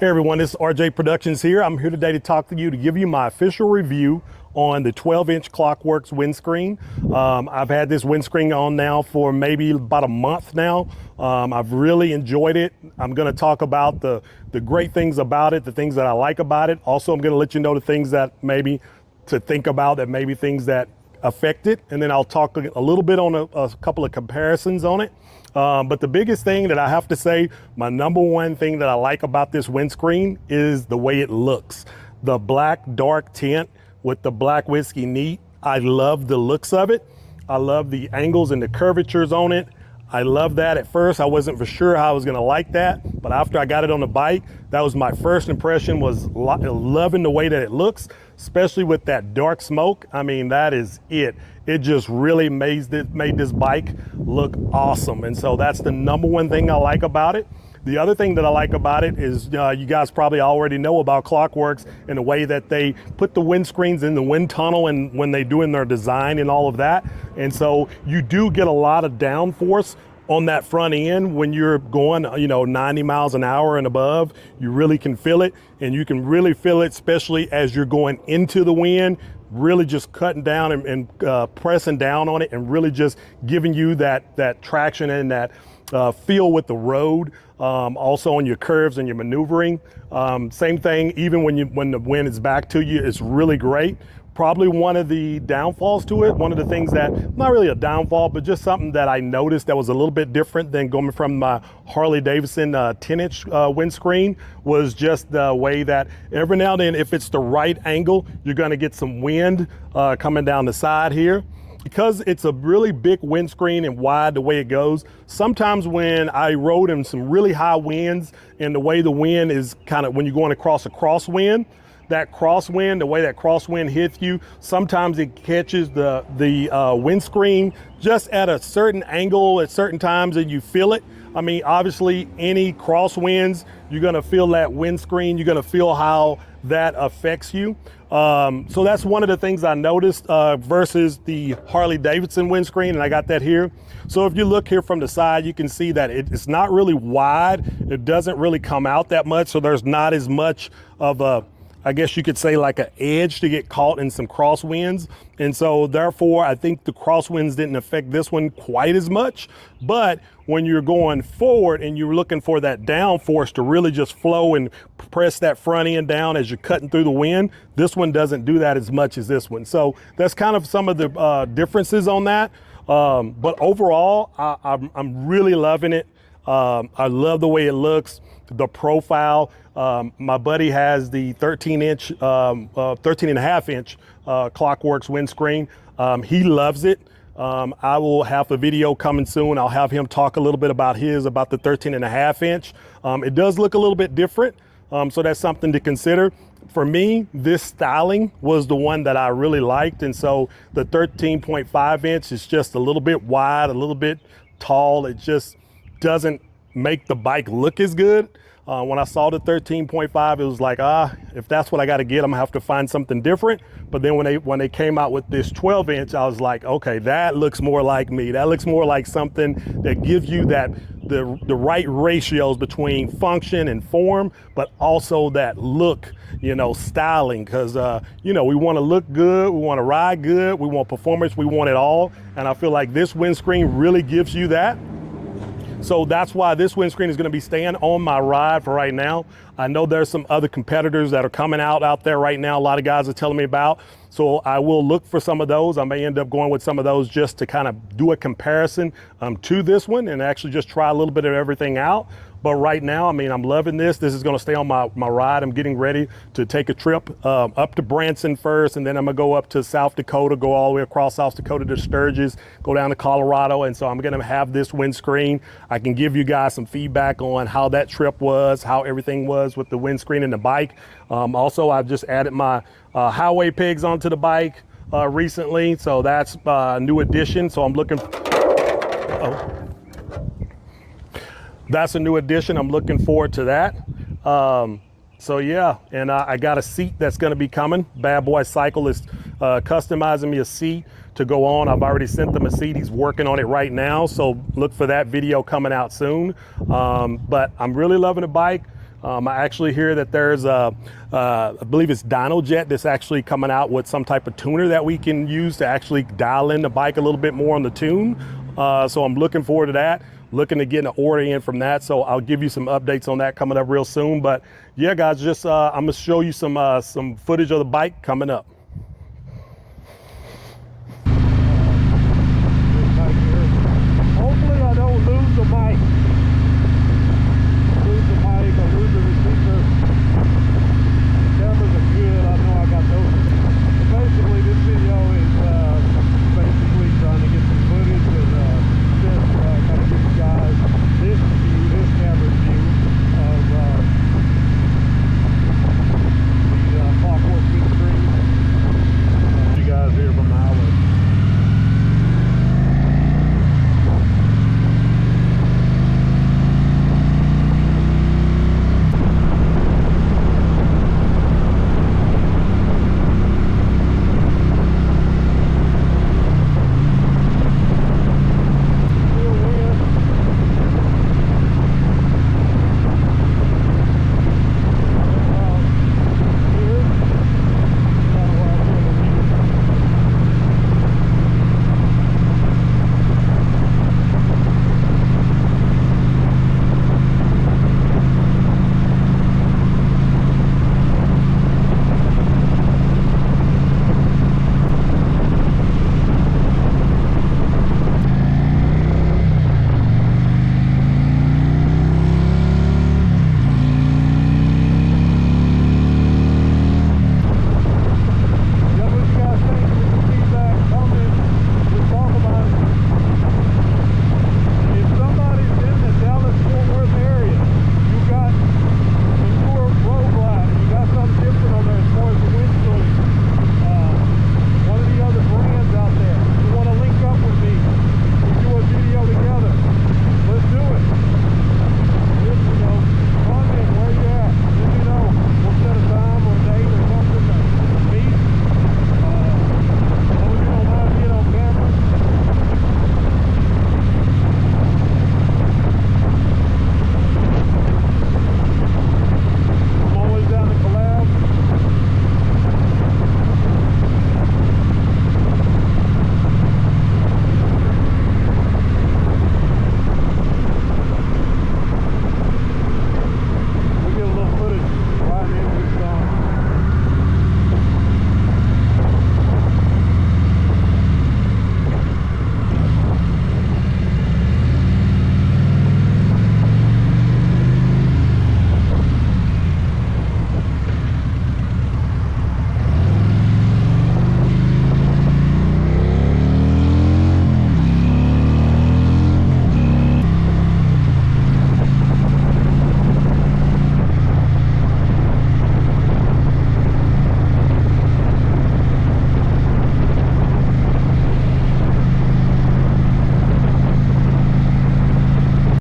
Hey everyone, this is RJ Productions here. I'm here today to talk to you, to give you my official review on the 12-inch Klock Werks windscreen. I've had this windscreen on now for maybe about a month now. I've really enjoyed it. I'm going to talk about the great things about it, the things that I like about it. Also, I'm going to let you know the things that maybe to think about, that maybe things that affect it. And then I'll talk a little bit on a couple of comparisons on it. But the biggest thing that I have to say, my number one thing that I like about this windscreen is the way it looks. The black dark tint with the black whiskey neat. I love the looks of it. I love the angles and the curvatures on it. I love that. At first, I wasn't for sure how I was gonna like that, but after I got it on the bike, that was my first impression, was loving the way that it looks, especially with that dark smoke. I mean, that is it. It just really made this bike look awesome. And so that's the number one thing I like about it. The other thing that I like about it is you guys probably already know about Klock Werks and the way that they put the windscreens in the wind tunnel and when they doing their design and all of that. And so you do get a lot of downforce on that front end when you're going, 90 miles an hour and above. You really can feel it, and you can really feel it, especially as you're going into the wind, really just cutting down and pressing down on it, and really just giving you that traction and that feel with the road. Also on your curves and your maneuvering. Same thing, even when the wind is back to you, it's really great. Probably one of the downfalls to it, one of the things that, not really a downfall, but just something that I noticed that was a little bit different than going from my Harley Davidson 10-inch windscreen, was just the way that every now and then, if it's the right angle, you're gonna get some wind coming down the side here. Because it's a really big windscreen and wide the way it goes, sometimes when I rode in some really high winds, and the way the wind is kind of, when you're going across a crosswind, that crosswind, the way that crosswind hits you, sometimes it catches the windscreen just at a certain angle at certain times, and you feel it. I mean, obviously any crosswinds, you're gonna feel that windscreen, you're gonna feel how that affects you. So that's one of the things I noticed versus the Harley Davidson windscreen, and I got that here. So if you look here from the side, you can see that it's not really wide. It doesn't really come out that much, so there's not as much of a, I guess you could say, like an edge to get caught in some crosswinds. And so therefore, I think the crosswinds didn't affect this one quite as much. But when you're going forward and you're looking for that downforce to really just flow and press that front end down as you're cutting through the wind, this one doesn't do that as much as this one. So that's kind of some of the differences on that. But overall, I'm really loving it. I love the way it looks, the profile. My buddy has the 13-inch, 13 and a half inch Klock Werks windscreen. He loves it. I will have a video coming soon. I'll have him talk a little bit about the 13 and a half inch. It does look a little bit different. So that's something to consider. For me, this styling was the one that I really liked. And so the 13.5 inch is just a little bit wide, a little bit tall. It just doesn't make the bike look as good. When I saw the 13.5, it was like, if that's what I got to get, I'm gonna have to find something different. But then when they came out with this 12-inch, I was like, okay, that looks more like me. That looks more like something that gives you the right ratios between function and form, but also that look, styling. Because we want to look good, we want to ride good, we want performance, we want it all. And I feel like this windscreen really gives you that. So that's why this windscreen is going to be staying on my ride for right now. I know there's some other competitors that are coming out there right now. A lot of guys are telling me about. So I will look for some of those. I may end up going with some of those just to kind of do a comparison to this one and actually just try a little bit of everything out. But right now, I mean, I'm loving this. This is going to stay on my ride. I'm getting ready to take a trip up to Branson first, and then I'm going to go up to South Dakota, go all the way across South Dakota to Sturgis, go down to Colorado. And so I'm going to have this windscreen. I can give you guys some feedback on how that trip was, how everything was with the windscreen and the bike. Also, I've just added my highway pegs onto the bike recently. So that's a new addition. So I'm looking, that's a new addition. I'm looking forward to that. So yeah, and I got a seat that's gonna be coming. Bad Boy Cycle is customizing me a seat to go on. I've already sent them a seat. He's working on it right now. So look for that video coming out soon. But I'm really loving the bike. I actually hear that there's I believe it's DynoJet that's actually coming out with some type of tuner that we can use to actually dial in the bike a little bit more on the tune. So I'm looking forward to that. Looking to get an order in from that. So I'll give you some updates on that coming up real soon. But yeah, guys, just I'm gonna show you some footage of the bike coming up.